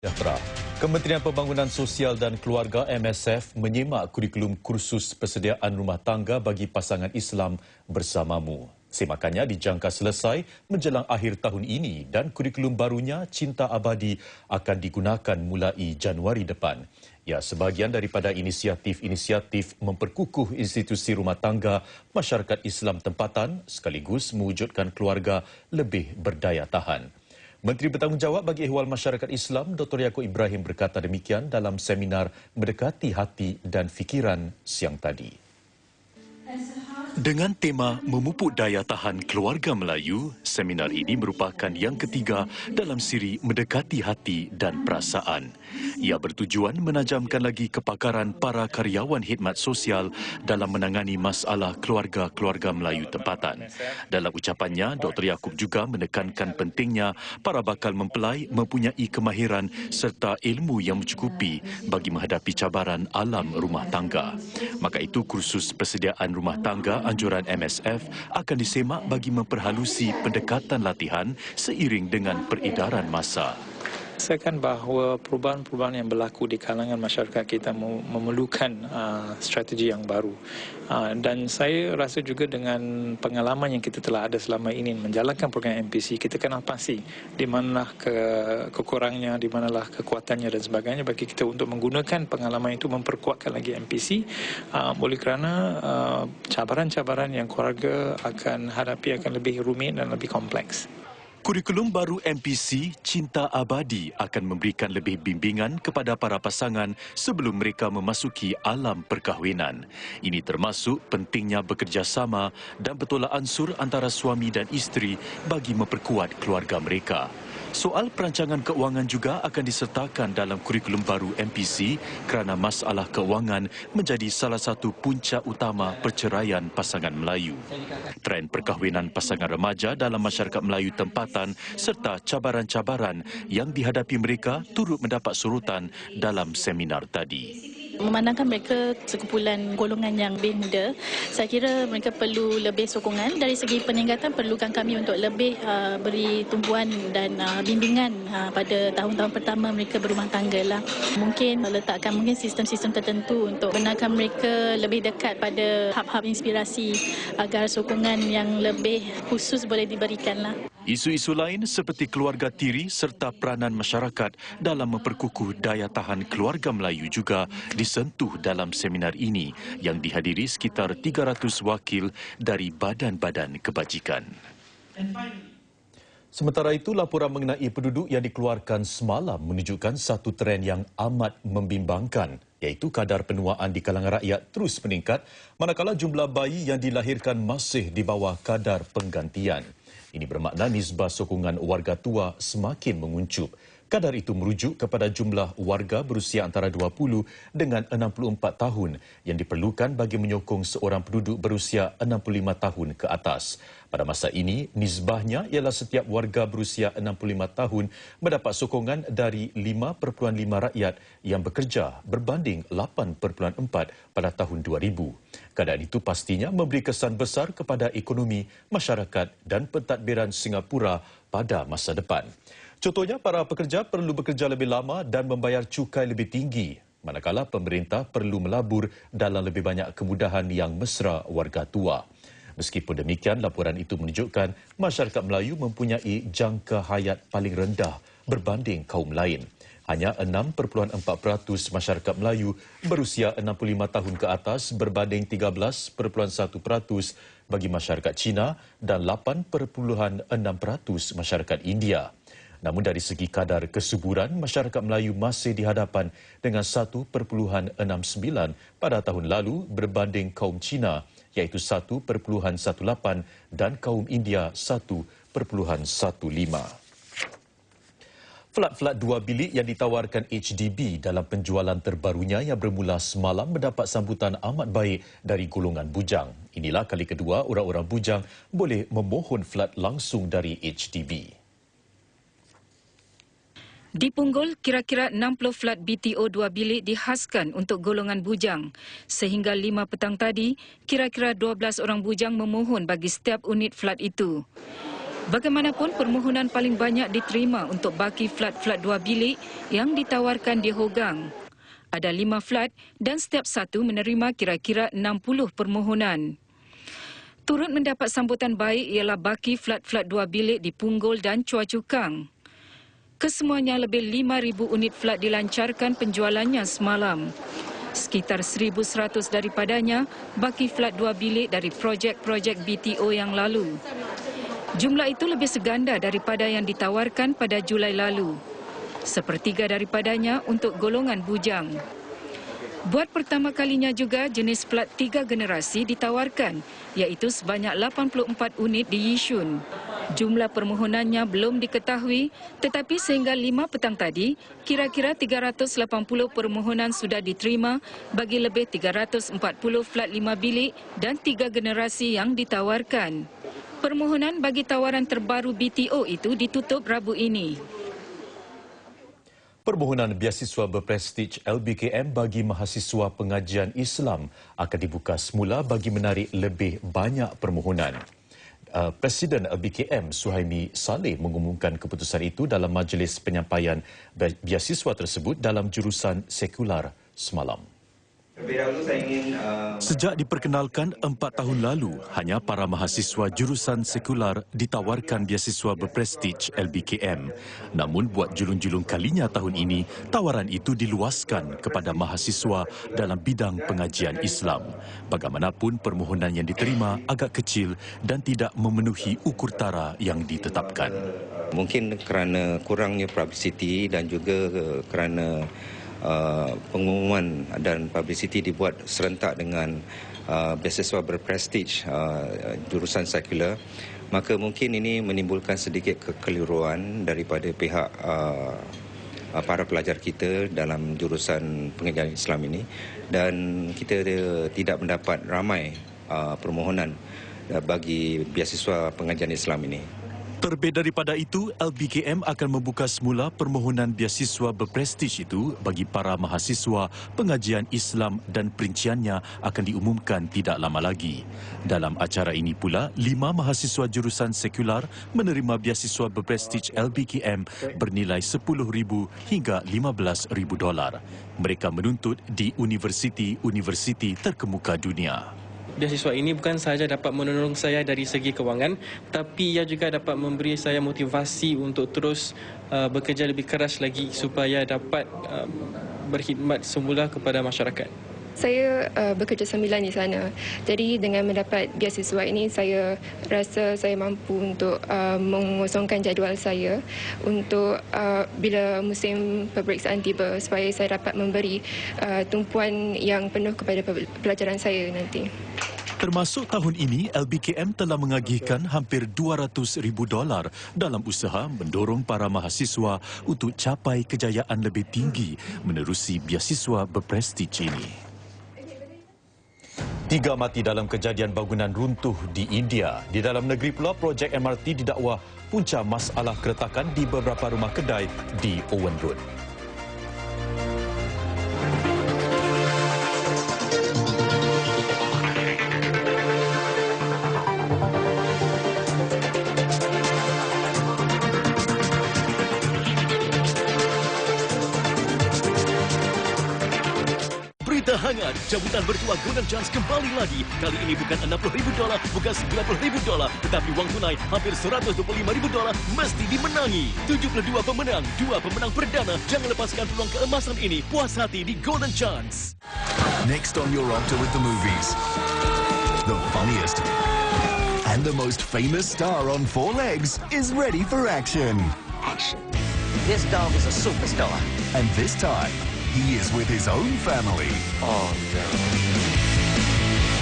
Sejahtera. Kementerian Pembangunan Sosial dan Keluarga MSF menyemak kurikulum kursus persediaan rumah tangga bagi pasangan Islam bersamamu. Semakannya dijangka selesai menjelang akhir tahun ini dan kurikulum barunya Cinta Abadi akan digunakan mulai Januari depan. Ya, sebahagian daripada inisiatif memperkukuh institusi rumah tangga masyarakat Islam tempatan sekaligus mewujudkan keluarga lebih berdaya tahan. Menteri Bertanggungjawab bagi Ehwal Masyarakat Islam Dr. Yaakob Ibrahim berkata demikian dalam seminar Mendekati Hati dan Fikiran siang tadi. Dengan tema Memupuk Daya Tahan Keluarga Melayu, seminar ini merupakan yang ketiga dalam siri Mendekati Hati dan Perasaan. Ia bertujuan menajamkan lagi kepakaran para karyawan khidmat sosial dalam menangani masalah keluarga-keluarga Melayu tempatan. Dalam ucapannya, Dr. Yaakob juga menekankan pentingnya para bakal mempelai mempunyai kemahiran serta ilmu yang mencukupi bagi menghadapi cabaran alam rumah tangga. Maka itu, kursus persediaan rumah tangga anjuran MSF akan disemak bagi memperhalusi pendekatan latihan seiring dengan peredaran masa. Rasakan bahawa perubahan-perubahan yang berlaku di kalangan masyarakat kita memerlukan strategi yang baru. Dan saya rasa juga dengan pengalaman yang kita telah ada selama ini menjalankan program MPC, kita kenal pasti di manalah kekurangannya, di manalah kekuatannya dan sebagainya bagi kita untuk menggunakan pengalaman itu memperkuatkan lagi MPC oleh kerana cabaran-cabaran yang keluarga akan hadapi akan lebih rumit dan lebih kompleks. Kurikulum baru MPC Cinta Abadi akan memberikan lebih bimbingan kepada para pasangan sebelum mereka memasuki alam perkahwinan. Ini termasuk pentingnya bekerjasama dan bertolak ansur antara suami dan isteri bagi memperkuat keluarga mereka. Soal perancangan keuangan juga akan disertakan dalam kurikulum baru MPC kerana masalah keuangan menjadi salah satu punca utama perceraian pasangan Melayu. Trend perkahwinan pasangan remaja dalam masyarakat Melayu tempatan serta cabaran-cabaran yang dihadapi mereka turut mendapat sorotan dalam seminar tadi. Memandangkan mereka sekumpulan golongan yang lebih muda, saya kira mereka perlu lebih sokongan. Dari segi peningkatan, perlukan kami untuk lebih beri tumpuan dan bimbingan pada tahun-tahun pertama mereka berumah tangga lah. Mungkin letakkan sistem-sistem tertentu untuk benarkan mereka lebih dekat pada hub-hub inspirasi agar sokongan yang lebih khusus boleh diberikan lah. Isu-isu lain seperti keluarga tiri serta peranan masyarakat dalam memperkukuh daya tahan keluarga Melayu juga disentuh dalam seminar ini yang dihadiri sekitar 300 wakil dari badan-badan kebajikan. Sementara itu, laporan mengenai penduduk yang dikeluarkan semalam menunjukkan satu trend yang amat membimbangkan, iaitu kadar penuaan di kalangan rakyat terus meningkat manakala jumlah bayi yang dilahirkan masih di bawah kadar penggantian. Ini bermakna nisbah sokongan warga tua semakin menguncup. Kadar itu merujuk kepada jumlah warga berusia antara 20 dengan 64 tahun yang diperlukan bagi menyokong seorang penduduk berusia 65 tahun ke atas. Pada masa ini, nisbahnya ialah setiap warga berusia 65 tahun mendapat sokongan dari 5.5 rakyat yang bekerja berbanding 8.4 pada tahun 2000. Keadaan itu pastinya memberi kesan besar kepada ekonomi, masyarakat dan pentadbiran Singapura pada masa depan. Contohnya, para pekerja perlu bekerja lebih lama dan membayar cukai lebih tinggi, manakala pemerintah perlu melabur dalam lebih banyak kemudahan yang mesra warga tua. Meskipun demikian, laporan itu menunjukkan masyarakat Melayu mempunyai jangka hayat paling rendah berbanding kaum lain. Hanya 6.4% masyarakat Melayu berusia 65 tahun ke atas berbanding 13.1% bagi masyarakat Cina dan 8.6% masyarakat India. Namun dari segi kadar kesuburan, masyarakat Melayu masih dihadapan dengan 1.69 pada tahun lalu berbanding kaum Cina iaitu 1.18 dan kaum India 1.15. Flat-flat 2 bilik yang ditawarkan HDB dalam penjualan terbarunya yang bermula semalam mendapat sambutan amat baik dari golongan bujang. Inilah kali kedua orang-orang bujang boleh memohon flat langsung dari HDB. Di Punggol, kira-kira 60 flat BTO 2 bilik dihaskan untuk golongan bujang. Sehingga 5 petang tadi, kira-kira 12 orang bujang memohon bagi setiap unit flat itu. Bagaimanapun, permohonan paling banyak diterima untuk baki flat-flat 2 bilik yang ditawarkan di Hogang. Ada 5 flat dan setiap satu menerima kira-kira 60 permohonan. Turut mendapat sambutan baik ialah baki flat-flat 2 bilik di Punggol dan Chua Chu Kang. Kesemuanya lebih 5,000 unit flat dilancarkan penjualannya semalam. Sekitar 1,100 daripadanya baki flat 2 bilik dari projek-projek BTO yang lalu. Jumlah itu lebih seganda daripada yang ditawarkan pada Julai lalu. Sepertiga daripadanya untuk golongan bujang. Buat pertama kalinya juga jenis flat 3 generasi ditawarkan, iaitu sebanyak 84 unit di Yishun. Jumlah permohonannya belum diketahui, tetapi sehingga 5 petang tadi, kira-kira 380 permohonan sudah diterima bagi lebih 340 flat 5 bilik dan 3 generasi yang ditawarkan. Permohonan bagi tawaran terbaru BTO itu ditutup Rabu ini. Permohonan beasiswa berprestij LBKM bagi mahasiswa pengajian Islam akan dibuka semula bagi menarik lebih banyak permohonan. Presiden LBKM Suhaimi Saleh mengumumkan keputusan itu dalam majlis penyampaian beasiswa tersebut dalam jurusan sekular semalam. Sejak diperkenalkan 4 tahun lalu, hanya para mahasiswa jurusan sekular ditawarkan beasiswa berprestij LBKM. Namun buat julung-julung kalinya tahun ini, tawaran itu diluaskan kepada mahasiswa dalam bidang pengajian Islam. Bagaimanapun permohonan yang diterima agak kecil dan tidak memenuhi ukur tara yang ditetapkan. Mungkin kerana kurangnya publicity dan juga kerana pengumuman dan publicity dibuat serentak dengan beasiswa berprestij jurusan sekular, maka mungkin ini menimbulkan sedikit kekeliruan daripada pihak para pelajar kita dalam jurusan pengajian Islam ini, dan kita tidak mendapat ramai permohonan bagi beasiswa pengajian Islam ini. Terbit daripada itu, LBKM akan membuka semula permohonan beasiswa berprestij itu bagi para mahasiswa pengajian Islam dan perinciannya akan diumumkan tidak lama lagi. Dalam acara ini pula, 5 mahasiswa jurusan sekular menerima beasiswa berprestij LBKM bernilai $10,000 hingga $15,000. Mereka menuntut di universiti-universiti terkemuka dunia. Beasiswa ini bukan sahaja dapat menolong saya dari segi kewangan, tapi ia juga dapat memberi saya motivasi untuk terus bekerja lebih keras lagi supaya dapat berkhidmat semula kepada masyarakat. Saya bekerja sambilan di sana. Jadi dengan mendapat beasiswa ini, saya rasa saya mampu untuk mengosongkan jadual saya untuk bila musim peperiksaan tiba, supaya saya dapat memberi tumpuan yang penuh kepada pelajaran saya nanti. Termasuk tahun ini, LBKM telah mengagihkan hampir $200,000 dalam usaha mendorong para mahasiswa untuk capai kejayaan lebih tinggi menerusi beasiswa berprestij ini. 3 mati dalam kejadian bangunan runtuh di India. Di dalam negeri pula, projek MRT didakwa punca masalah keretakan di beberapa rumah kedai di Owen Road. Berita hangat, cabutan bertuah Golden Chance kembali lagi. Kali ini bukan $60,000, bukan $90,000, tetapi wang tunai hampir $125,000 mesti dimenangi. 72 pemenang, 2 pemenang perdana. Jangan lepaskan peluang keemasan ini. Puas hati di Golden Chance. Next on Your Octa with the Movies, the funniest and the most famous star on 4 legs is ready for action. Action. This dog is a superstar. And this time, he is with his own family. Oh, no.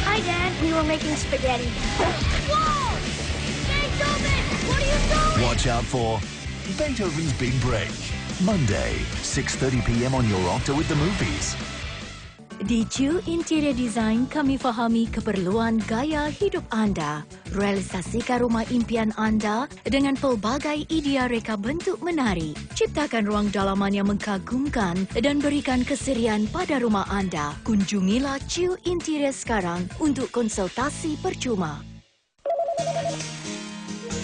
Hi, Dad. We were making spaghetti. Whoa! Beethoven! What are you doing? Watch out for Beethoven's Big Break. Monday, 6:30 p.m. on Your Octa with the Movies. Di Chiu Interior Design, kami fahami keperluan gaya hidup anda. Realisasikan rumah impian anda dengan pelbagai idea reka bentuk menarik. Ciptakan ruang dalaman yang mengagumkan dan berikan keserian pada rumah anda. Kunjungilah Chiu Interior sekarang untuk konsultasi percuma.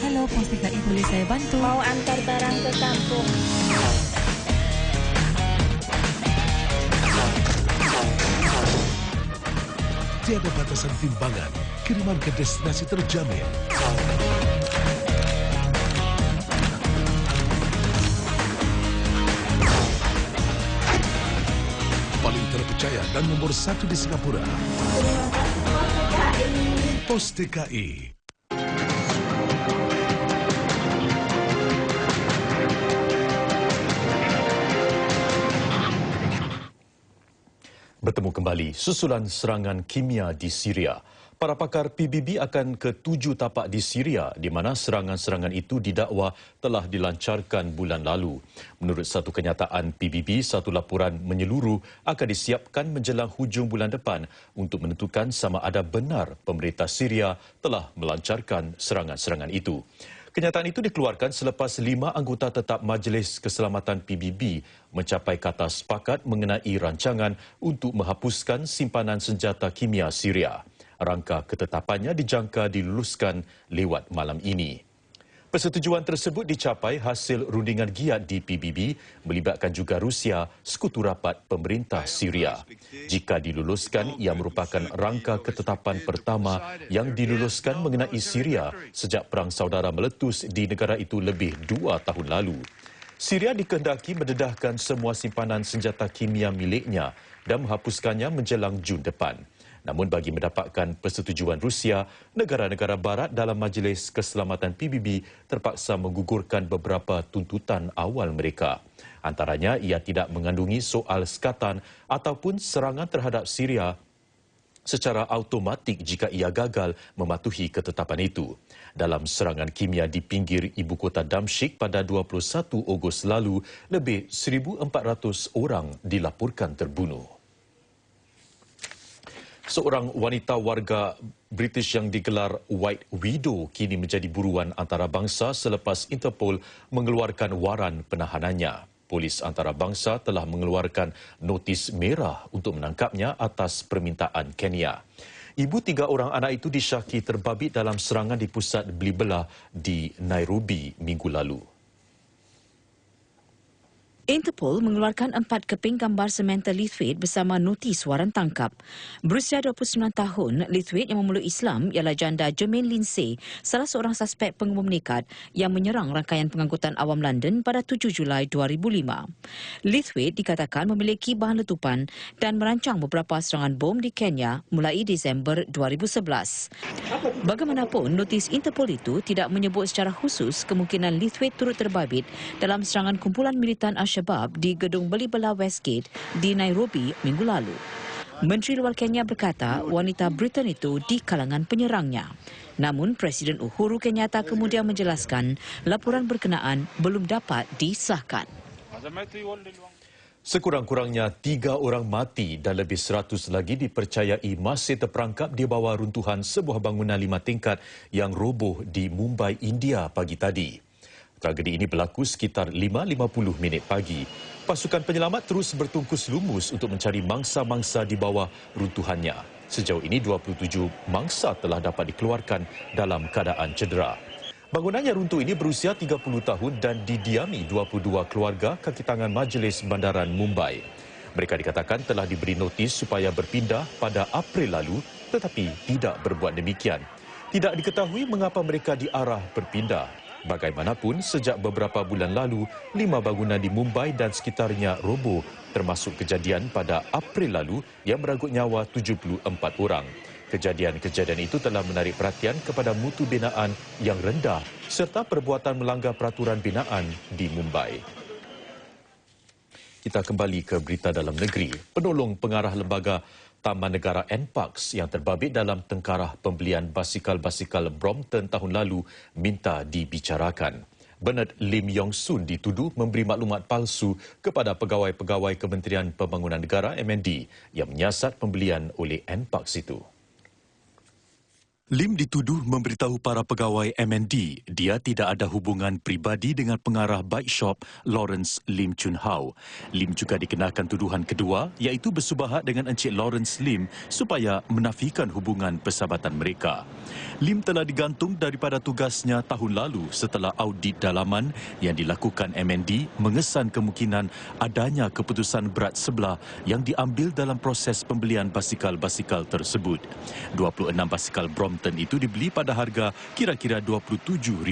Halo, Pos TKI, boleh saya bantu? Mau antar barang ke kampung. Tiada batasan timbangan, kiriman ke destinasi terjamin. Paling terpercaya dan nomor 1 di Singapura. Pos TKI. Bertemu kembali susulan serangan kimia di Syria. Para pakar PBB akan ke 7 tapak di Syria di mana serangan-serangan itu didakwa telah dilancarkan bulan lalu. Menurut satu kenyataan PBB, satu laporan menyeluruh akan disiapkan menjelang hujung bulan depan untuk menentukan sama ada benar pemerintah Syria telah melancarkan serangan-serangan itu. Kenyataan itu dikeluarkan selepas 5 anggota tetap Majlis Keselamatan PBB mencapai kata sepakat mengenai rancangan untuk menghapuskan simpanan senjata kimia Syria. Rangka ketetapannya dijangka diluluskan lewat malam ini. Persetujuan tersebut dicapai hasil rundingan giat di PBB melibatkan juga Rusia, sekutu rapat pemerintah Syria. Jika diluluskan, ia merupakan rangka ketetapan pertama yang diluluskan mengenai Syria sejak Perang Saudara meletus di negara itu lebih 2 tahun lalu. Syria dikehendaki mendedahkan semua simpanan senjata kimia miliknya dan menghapuskannya menjelang Jun depan. Namun bagi mendapatkan persetujuan Rusia, negara-negara barat dalam Majlis Keselamatan PBB terpaksa menggugurkan beberapa tuntutan awal mereka. Antaranya, ia tidak mengandungi soal sekatan ataupun serangan terhadap Syria secara automatik jika ia gagal mematuhi ketetapan itu. Dalam serangan kimia di pinggir ibu kota Damsyik pada 21 Ogos lalu, lebih 1,400 orang dilaporkan terbunuh. Seorang wanita warga British yang digelar White Widow kini menjadi buruan antarabangsa selepas Interpol mengeluarkan waran penahanannya. Polis antarabangsa telah mengeluarkan notis merah untuk menangkapnya atas permintaan Kenya. Ibu 3 orang anak itu disyaki terbabit dalam serangan di pusat beli belah di Nairobi minggu lalu. Interpol mengeluarkan 4 keping gambar Samantha Lithwaite bersama notis waran tangkap. Berusia 29 tahun, Lithwaite yang memeluk Islam ialah janda Jermaine Lindsay, salah seorang suspek pengumum nekat yang menyerang rangkaian pengangkutan awam London pada 7 Julai 2005. Lithwaite dikatakan memiliki bahan letupan dan merancang beberapa serangan bom di Kenya mulai Disember 2011. Bagaimanapun, notis Interpol itu tidak menyebut secara khusus kemungkinan Lithwaite turut terbabit dalam serangan kumpulan militan Al-Shabaab di gedung beli belah Westgate di Nairobi minggu lalu. Menteri Luar Kenya berkata wanita Britain itu di kalangan penyerangnya. Namun Presiden Uhuru Kenyatta kemudian menjelaskan laporan berkenaan belum dapat disahkan. Sekurang-kurangnya 3 orang mati dan lebih 100 lagi dipercayai masih terperangkap di bawah runtuhan sebuah bangunan 5 tingkat yang roboh di Mumbai, India pagi tadi. Tragedi ini berlaku sekitar 5.50 minit pagi. Pasukan penyelamat terus bertungkus lumus untuk mencari mangsa-mangsa di bawah runtuhannya. Sejauh ini 27 mangsa telah dapat dikeluarkan dalam keadaan cedera. Bangunan yang runtuh ini berusia 30 tahun dan didiami 22 keluarga kaki tangan Majlis Bandaran Mumbai. Mereka dikatakan telah diberi notis supaya berpindah pada April lalu tetapi tidak berbuat demikian. Tidak diketahui mengapa mereka diarah berpindah. Bagaimanapun, sejak beberapa bulan lalu, 5 bangunan di Mumbai dan sekitarnya roboh, termasuk kejadian pada April lalu yang merenggut nyawa 74 orang. Kejadian-kejadian itu telah menarik perhatian kepada mutu binaan yang rendah serta perbuatan melanggar peraturan binaan di Mumbai. Kita kembali ke berita dalam negeri. Penolong pengarah lembaga Taman Negara NParks yang terbabit dalam tengkarah pembelian basikal-basikal Brompton tahun lalu minta dibicarakan. Bernard Lim Yong Sun dituduh memberi maklumat palsu kepada pegawai-pegawai Kementerian Pembangunan Negara MND yang menyiasat pembelian oleh NParks itu. Lim dituduh memberitahu para pegawai MND dia tidak ada hubungan peribadi dengan pengarah bike shop Lawrence Lim Chun Hau. Lim juga dikenakan tuduhan kedua iaitu bersubahat dengan Encik Lawrence Lim supaya menafikan hubungan persahabatan mereka. Lim telah digantung daripada tugasnya tahun lalu setelah audit dalaman yang dilakukan MND mengesan kemungkinan adanya keputusan berat sebelah yang diambil dalam proses pembelian basikal-basikal tersebut. 26 basikal Brompton itu dibeli pada harga kira-kira $27,000.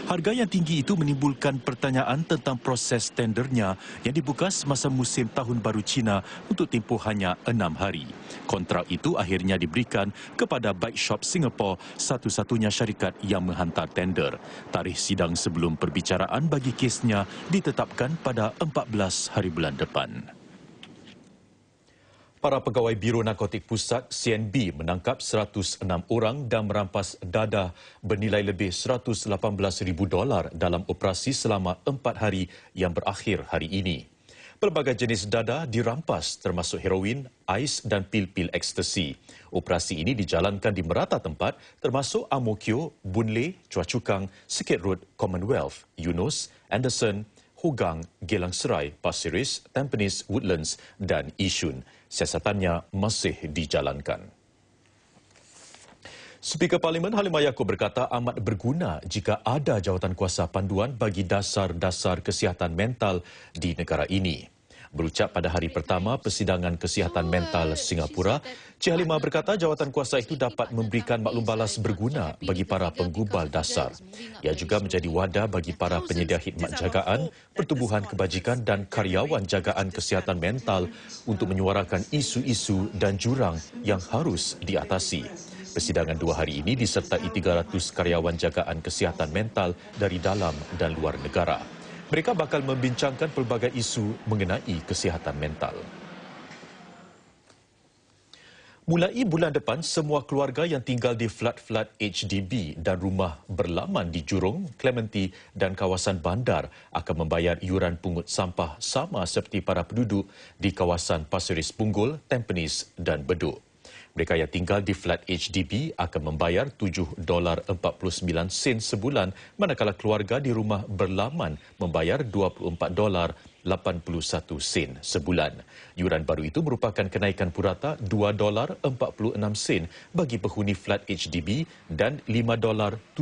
Harga yang tinggi itu menimbulkan pertanyaan tentang proses tendernya yang dibuka semasa musim Tahun Baru Cina untuk tempoh hanya 6 hari. Kontrak itu akhirnya diberikan kepada Bike Shop Singapore, satu-satunya syarikat yang menghantar tender. Tarikh sidang sebelum perbicaraan bagi kesnya ditetapkan pada 14 hari bulan depan. Para pegawai Biro Narkotik Pusat CNB menangkap 106 orang dan merampas dadah bernilai lebih $118,000 dalam operasi selama 4 hari yang berakhir hari ini. Pelbagai jenis dadah dirampas termasuk heroin, ais dan pil-pil ekstasi. Operasi ini dijalankan di merata tempat termasuk Ang Mo Kio, Boon Lay, Choa Chu Kang, Sikit Road, Commonwealth, Eunos, Anderson, Hougang, Geylang Serai, Pasir Ris, Tampines, Woodlands dan Yishun. Siasatannya masih dijalankan. Speaker Parlimen Halimah Yacob berkata amat berguna jika ada jawatankuasa panduan bagi dasar-dasar kesihatan mental di negara ini. Berucap pada hari pertama persidangan kesihatan mental Singapura, Cik Halimah berkata jawatankuasa itu dapat memberikan maklum balas berguna bagi para penggubal dasar. Ia juga menjadi wadah bagi para penyedia khidmat jagaan, pertubuhan kebajikan dan karyawan jagaan kesihatan mental untuk menyuarakan isu-isu dan jurang yang harus diatasi. Persidangan 2 hari ini disertai 300 karyawan jagaan kesihatan mental dari dalam dan luar negara. Mereka bakal membincangkan pelbagai isu mengenai kesihatan mental. Mulai bulan depan, semua keluarga yang tinggal di flat-flat HDB dan rumah berlaman di Jurong, Clementi dan kawasan bandar akan membayar yuran pungut sampah sama seperti para penduduk di kawasan Pasir Ris Punggol, Tampines dan Bedok. Mereka yang tinggal di flat HDB akan membayar $7.49 sebulan, manakala keluarga di rumah berlaman membayar $24.81 sebulan. Yuran baru itu merupakan kenaikan purata $2.46 bagi penghuni flat HDB dan $5.77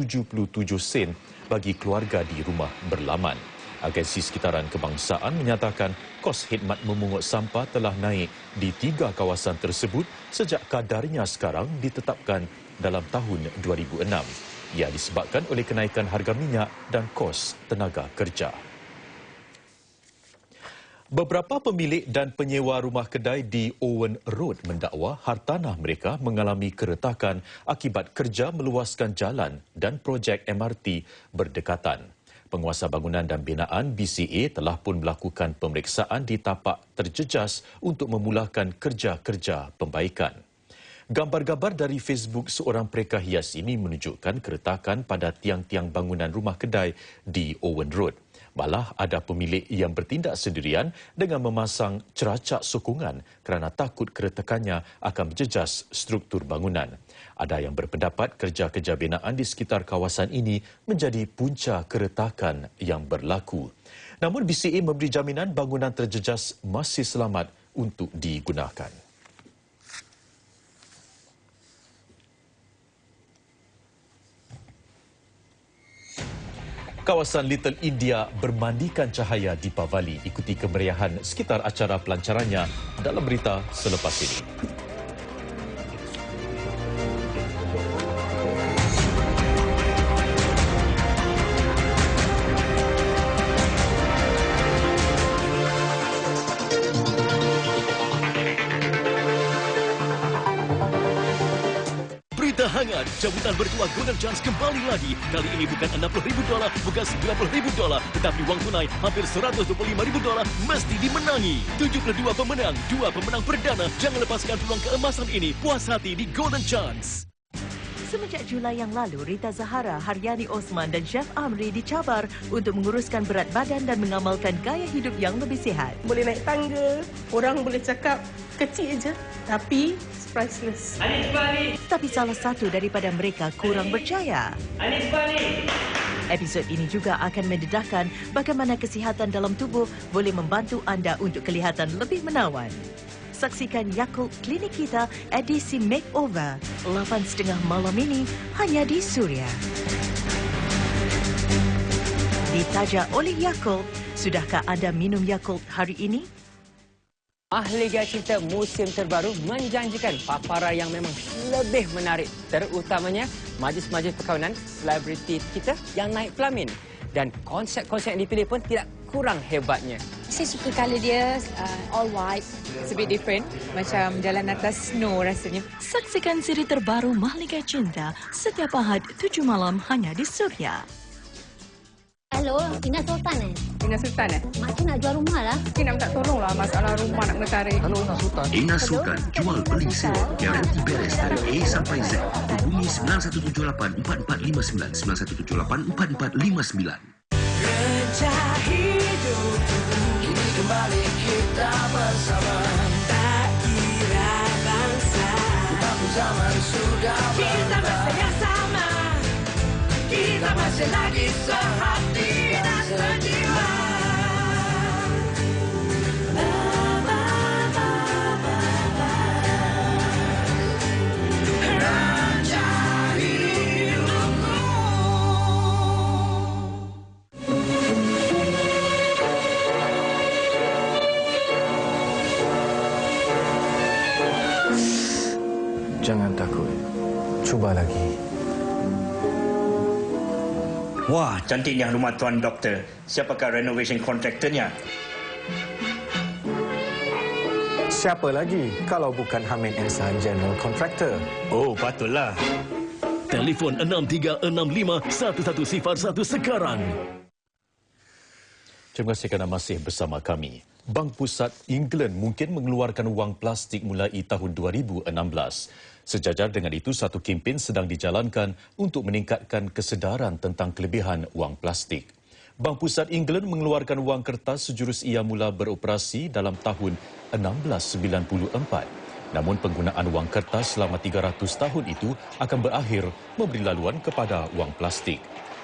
bagi keluarga di rumah berlaman. Agensi Sekitaran Kebangsaan menyatakan kos khidmat memungut sampah telah naik di 3 kawasan tersebut sejak kadarnya sekarang ditetapkan dalam tahun 2006. Ia disebabkan oleh kenaikan harga minyak dan kos tenaga kerja. Beberapa pemilik dan penyewa rumah kedai di Owen Road mendakwa hartanah mereka mengalami keretakan akibat kerja meluaskan jalan dan projek MRT berdekatan. Penguasa Bangunan dan Binaan BCA telah pun melakukan pemeriksaan di tapak terjejas untuk memulakan kerja-kerja pembaikan. Gambar-gambar dari Facebook seorang pereka hias ini menunjukkan keretakan pada tiang-tiang bangunan rumah kedai di Owen Road. Malah ada pemilik yang bertindak sendirian dengan memasang ceracak sokongan kerana takut keretakannya akan menjejas struktur bangunan. Ada yang berpendapat kerja-kerja binaan di sekitar kawasan ini menjadi punca keretakan yang berlaku. Namun BCA memberi jaminan bangunan terjejas masih selamat untuk digunakan. Kawasan Little India bermandikan cahaya Deepavali ikuti kemeriahan sekitar acara pelancarannya dalam berita selepas ini. Hangat, jemputan bertuah Golden Chance kembali lagi. Kali ini bukan $60,000, bukan $90,000, tetapi wang tunai hampir $125,000 mesti dimenangi. 72 pemenang, 2 pemenang perdana. Jangan lepaskan peluang keemasan ini. Puas hati di Golden Chance. Semenjak Julai yang lalu, Rita Zahara, Haryani Osman dan Chef Amri dicabar untuk menguruskan berat badan dan mengamalkan gaya hidup yang lebih sihat. Boleh naik tangga, orang boleh cakap kecil je, tapi priceless. Tapi salah satu daripada mereka kurang berjaya. Episod ini juga akan mendedahkan bagaimana kesihatan dalam tubuh boleh membantu anda untuk kelihatan lebih menawan. Saksikan Yakult Klinik Kita edisi Makeover 8:30 malam ini hanya di Suria. Ditaja oleh Yakult, sudahkah anda minum Yakult hari ini? Liga Cinta musim terbaru menjanjikan paparan yang memang lebih menarik, terutamanya majlis-majlis perkahwinan selebriti kita yang naik pelamin. Dan konsep-konsep yang dipilih pun tidak kurang hebatnya. Saya suka colour dia all white. It's a bit different. Macam jalan atas snow rasanya. Saksikan siri terbaru Mahlika Cinta setiap Ahad 7 malam hanya di Suria. Hello, Ina Sultan Ina Sultan Makcik nak jual rumah lah. Mungkin nak minta tolong lah masalah rumah nak kena tarik. Halo, Ina Sultan. Ina Sultan jual beli sewa garanti beres dari A sampai Z. Hubungi 9178 4459 9178 4459. Kerja hidup kini kembali kita bersama. Tak kira bangsa, waktu zaman sudah berubah. Kita masih yang sama, kita masih lagi sehati dan sejiwa. Raja hidupku. Jangan takut. Cuba lagi. Wah, cantiknya rumah Tuan Doktor. Siapakah renovation kontraktornya? Siapa lagi kalau bukan Hamid Ehsan General Contractor? Oh, patutlah. Telefon 63651101 sekarang. Terima kasih kerana masih bersama kami. Bank Pusat England mungkin mengeluarkan wang plastik mulai tahun 2016. Sejajar dengan itu, satu kempen sedang dijalankan untuk meningkatkan kesedaran tentang kelebihan wang plastik. Bank Pusat England mengeluarkan wang kertas sejurus ia mula beroperasi dalam tahun 1694. Namun penggunaan wang kertas selama 300 tahun itu akan berakhir memberi laluan kepada wang plastik.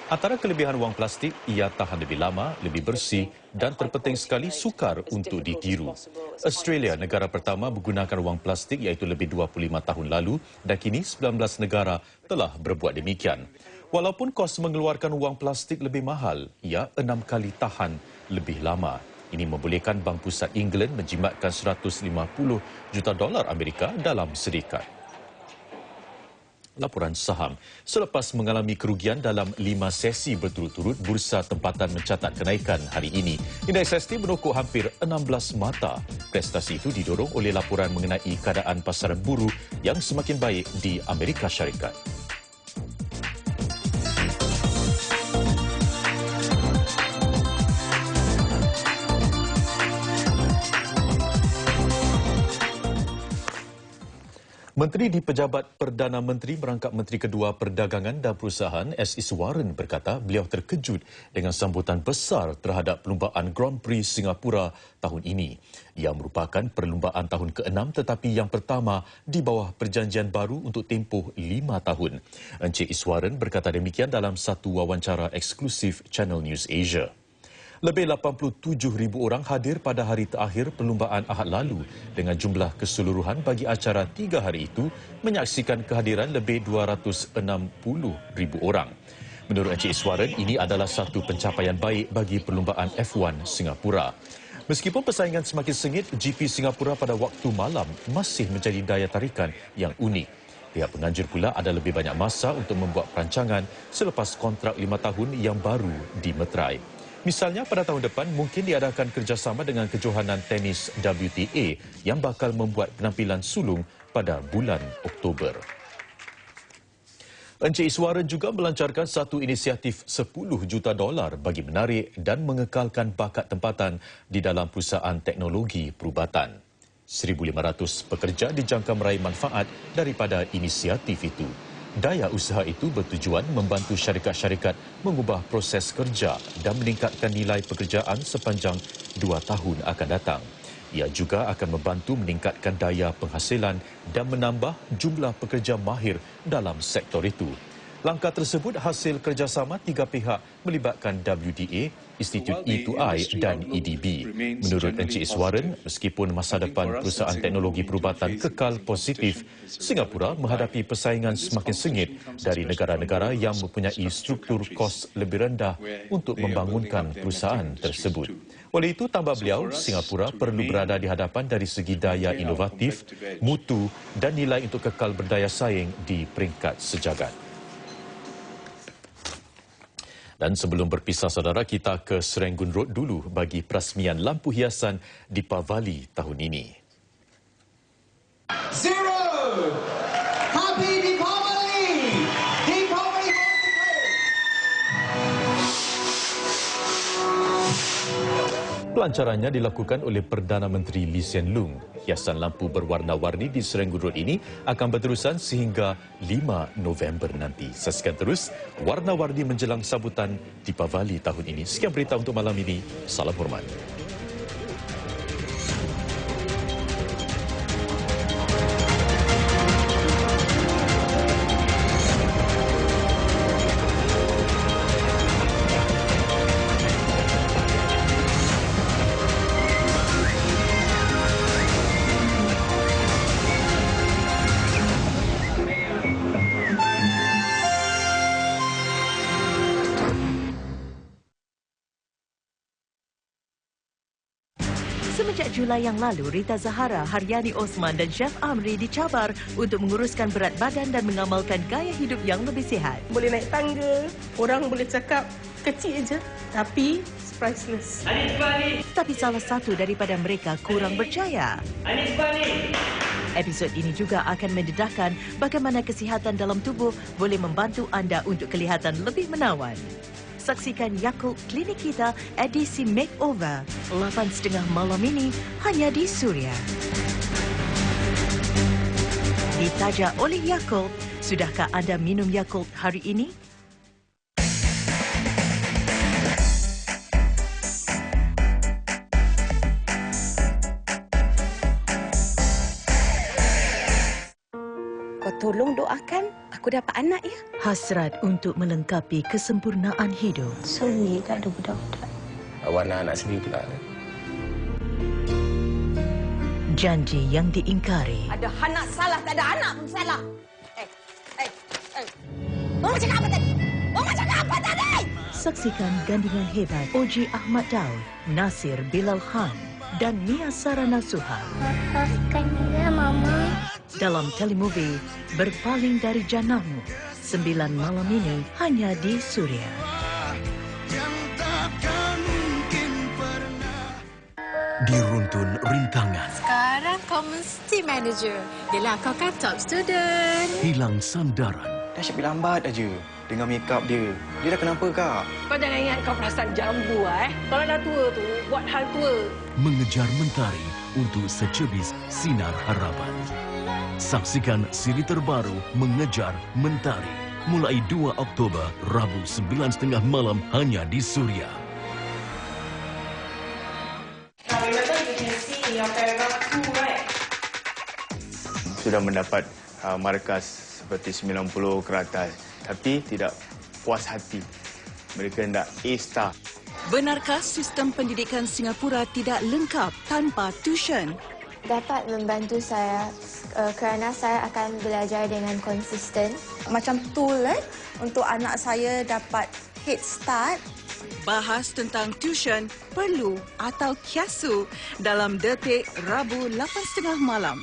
Antara kelebihan wang plastik, ia tahan lebih lama, lebih bersih dan terpenting sekali sukar untuk ditiru. Australia, negara pertama menggunakan wang plastik iaitu lebih 25 tahun lalu dan kini 19 negara telah berbuat demikian. Walaupun kos mengeluarkan wang plastik lebih mahal, ia 6 kali tahan lebih lama. Ini membolehkan Bank Pusat England menjimatkan $150 juta Amerika dalam syarikat. Laporan saham. Selepas mengalami kerugian dalam 5 sesi berturut-turut, Bursa Tempatan mencatat kenaikan hari ini. Indeks ST menokok hampir 16 mata. Prestasi itu didorong oleh laporan mengenai keadaan pasaran buruh yang semakin baik di Amerika Syarikat. Menteri di Pejabat Perdana Menteri merangkap Menteri Kedua Perdagangan dan Perusahaan S. Iswaran berkata beliau terkejut dengan sambutan besar terhadap perlumbaan Grand Prix Singapura tahun ini. Ia merupakan perlumbaan tahun ke-6 tetapi yang pertama di bawah perjanjian baru untuk tempoh 5 tahun. Encik Iswaran berkata demikian dalam satu wawancara eksklusif Channel News Asia. Lebih 87,000 orang hadir pada hari terakhir perlumbaan Ahad lalu dengan jumlah keseluruhan bagi acara 3 hari itu menyaksikan kehadiran lebih 260,000 orang. Menurut Encik Iswaran, ini adalah satu pencapaian baik bagi perlumbaan F1 Singapura. Meskipun persaingan semakin sengit, GP Singapura pada waktu malam masih menjadi daya tarikan yang unik. Pihak penganjur pula ada lebih banyak masa untuk membuat perancangan selepas kontrak 5 tahun yang baru dimeterai. Misalnya pada tahun depan mungkin diadakan kerjasama dengan kejohanan tenis WTA yang bakal membuat penampilan sulung pada bulan Oktober. Encik Iswaran juga melancarkan satu inisiatif $10 juta bagi menarik dan mengekalkan bakat tempatan di dalam perusahaan teknologi perubatan. 1,500 pekerja dijangka meraih manfaat daripada inisiatif itu. Daya usaha itu bertujuan membantu syarikat-syarikat mengubah proses kerja dan meningkatkan nilai pekerjaan sepanjang 2 tahun akan datang. Ia juga akan membantu meningkatkan daya penghasilan dan menambah jumlah pekerja mahir dalam sektor itu. Langkah tersebut hasil kerjasama 3 pihak melibatkan WDA, Institut E2I dan EDB. Menurut Encik Iswaran, meskipun masa depan perusahaan teknologi perubatan kekal positif, Singapura menghadapi persaingan semakin sengit dari negara-negara yang mempunyai struktur kos lebih rendah untuk membangunkan perusahaan tersebut. Oleh itu, tambah beliau, Singapura perlu berada di hadapan dari segi daya inovatif, mutu dan nilai untuk kekal berdaya saing di peringkat sejagat. Dan sebelum berpisah saudara, kita ke Serangoon Road dulu bagi perasmian lampu hiasan Deepavali tahun ini. Zero! Happy Deepavali! Deepavali! Pelancarannya dilakukan oleh Perdana Menteri Lee Hsien Loong. Hiasan lampu berwarna-warni di Serangoon Road ini akan berterusan sehingga 5 November nanti. Saksikan terus warna-warni menjelang sambutan Deepavali tahun ini. Sekian berita untuk malam ini. Salam hormat. Semenjak Julai yang lalu, Rita Zahara, Haryani Osman dan Chef Amri dicabar untuk menguruskan berat badan dan mengamalkan gaya hidup yang lebih sihat. Boleh naik tangga, orang boleh cakap kecil je, tapi priceless. Tapi salah satu daripada mereka kurang berjaya. Episod ini juga akan mendedahkan bagaimana kesihatan dalam tubuh boleh membantu anda untuk kelihatan lebih menawan. Saksikan Yakult Klinik Kita edisi Makeover 8.30 malam ini hanya di Suria. Ditaja oleh Yakult, sudahkah anda minum Yakult hari ini? Tolong doakan aku dapat anak ya. Hasrat untuk melengkapi kesempurnaan hidup. Sorry, tak ada budak-budak. Awak nak anak sendiri pula. Janji yang diingkari. Ada anak salah, tak ada anak pun salah. Mama cakap apa tadi? Mama cakap apa tadi? Saksikan gandingan hebat Oji Ahmad Daud, Nasir Bilal Khan dan Mia Sarana Suha. Maafkan ya, Mama. Dalam telemovie Berpaling dari Janahmu 9 malam ini hanya di Suria. Diruntun rintangan. Sekarang kau mesti manager. Yelah, kau kan top student. Hilang sandaran. Dah siap lambat aja dengan make-up dia. Dia dah kenapa kak? Kau jangan ingat kau perasan jambu Kalau dah tua tu, buat hal tua. Mengejar mentari untuk secebis sinar harapan. Saksikan siri terbaru Mengejar Mentari mulai 2 Oktober, Rabu 9.30 malam hanya di Suria. Sudah mendapat markas seperti 90 ke atas, tapi tidak puas hati. Mereka hendak A-star. Benarkah sistem pendidikan Singapura tidak lengkap tanpa tuition? Dapat membantu saya kerana saya akan belajar dengan konsisten. Macam tool untuk anak saya dapat head start. Bahas tentang tuition perlu atau kiasu dalam Detik Rabu 8.30 malam.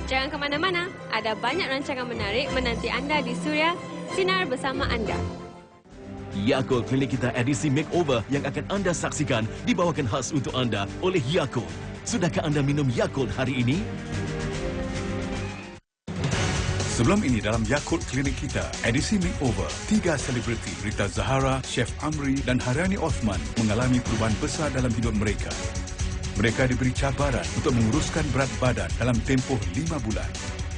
Jangan ke mana-mana, ada banyak rancangan menarik menanti anda di Suria, Sinar bersama anda. Yakult Klinik Kita edisi Makeover yang akan anda saksikan dibawakan khas untuk anda oleh Yakult. Sudahkah anda minum Yakult hari ini? Sebelum ini dalam Yakult Klinik Kita, edisi Makeover, 3 selebriti Rita Zahara, Chef Amri dan Haryani Osman mengalami perubahan besar dalam hidup mereka. Mereka diberi cabaran untuk menguruskan berat badan dalam tempoh 5 bulan.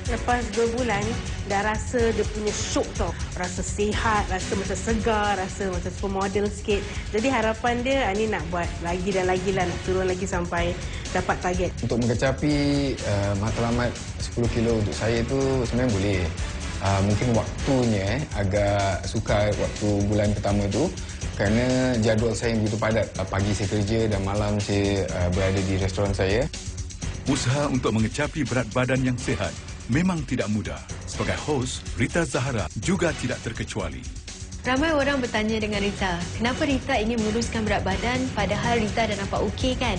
Lepas 2 bulan, dah rasa dia punya syok tau. Rasa sihat, rasa macam segar, rasa macam supermodel sikit. Jadi harapan dia, ni nak buat lagi dan lagi lah, nak turun lagi sampai dapat target. Untuk mengecapi matlamat 10 kilo untuk saya tu sebenarnya boleh. Mungkin waktunya agak sukar waktu bulan pertama tu kerana jadual saya yang begitu padat. Pagi saya kerja dan malam saya berada di restoran saya. Usaha untuk mengecapi berat badan yang sihat memang tidak mudah. Sebagai hos, Rita Zahara juga tidak terkecuali. Ramai orang bertanya dengan Rita, kenapa Rita ingin menguruskan berat badan padahal Rita dah nampak okey kan?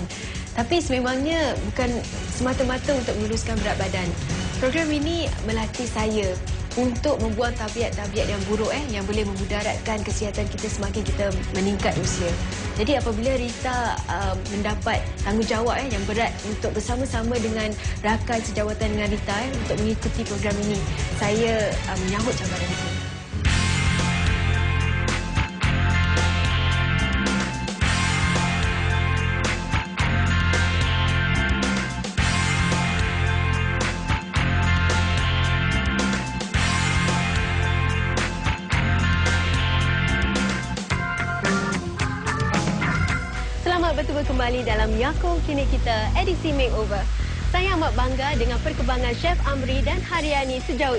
Tapi sememangnya bukan semata-mata untuk menguruskan berat badan. Program ini melatih saya untuk membuang tabiat-tabiat yang buruk yang boleh memudaratkan kesihatan kita semakin kita meningkat usia. Jadi apabila Rita mendapat tanggungjawab yang berat untuk bersama-sama dengan rakan sejawatan dengan Rita untuk mengikuti program ini, saya menyahut cabaran itu. Bertemu kembali dalam Yakult Klinik Kita edisi Makeover. Saya amat bangga dengan perkembangan Chef Amri dan Haryani sejauh